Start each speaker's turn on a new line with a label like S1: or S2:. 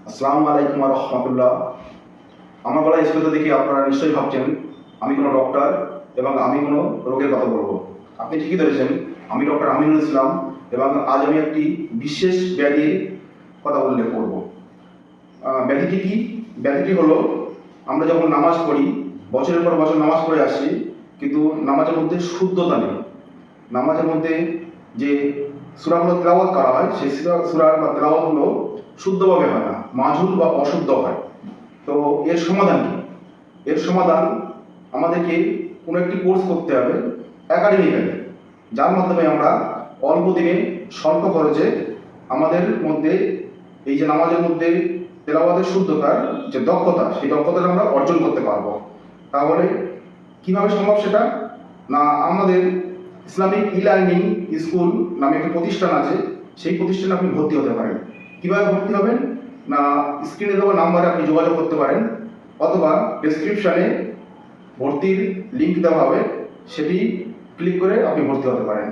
S1: আসসালামু আলাইকুম ওয়া রাহমাতুল্লাহ। আমার গলায় স্পষ্ট দেখে আপনারা নিশ্চয়ই ভাবছেন আমি কোনো ডক্টর এবং আমি কোনো রোগের কথা বলবো। আপনি ঠিকই ধরেছেন, আমি ডক্টর আমিনুল ইসলাম এবং আজ আমি একটি বিশেষ ব্যাধির কথা উল্লেখ করব। ব্যাধিটি কি? ব্যাধিটি হলো, আমরা যখন নামাজ পড়ি, বছরের পর বছর নামাজ পড়ে আসি, কিন্তু নামাজের মধ্যে শুদ্ধতা নেই। নামাজের মধ্যে যে সূরাগুলো তেলাওয়াত করা হয়, সেই সূরা বা তেলাওয়াতগুলো শুদ্ধভাবে হয় না, মাঝুল বা অশুদ্ধ হয়। তো এর সমাধান কি? এর সমাধান আমাদেরকে কোনো একটি কোর্স করতে হবে একাডেমিক্যালি, যার মাধ্যমে আমরা অল্প দিনে স্বল্প খরচে আমাদের মধ্যে এই যে নামাজের মধ্যে তেলাওয়াতের শুদ্ধতার যে দক্ষতা, সেই দক্ষতাটা আমরা অর্জন করতে পারবো। তাহলে কিভাবে সম্ভব সেটা? না, আমাদের ইসলামিক ই-লার্নিং স্কুল নামে একটি প্রতিষ্ঠান আছে, সেই প্রতিষ্ঠানে আপনি ভর্তি হতে পারেন। কিভাবে ভর্তি হবেন? না, স্ক্রিনে দেওয়া নাম্বারে আপনি যোগাযোগ করতে পারেন, অথবা ডেসক্রিপশানে ভর্তির লিঙ্ক দেওয়া হবে, সেটি ক্লিক করে আপনি ভর্তি হতে পারেন।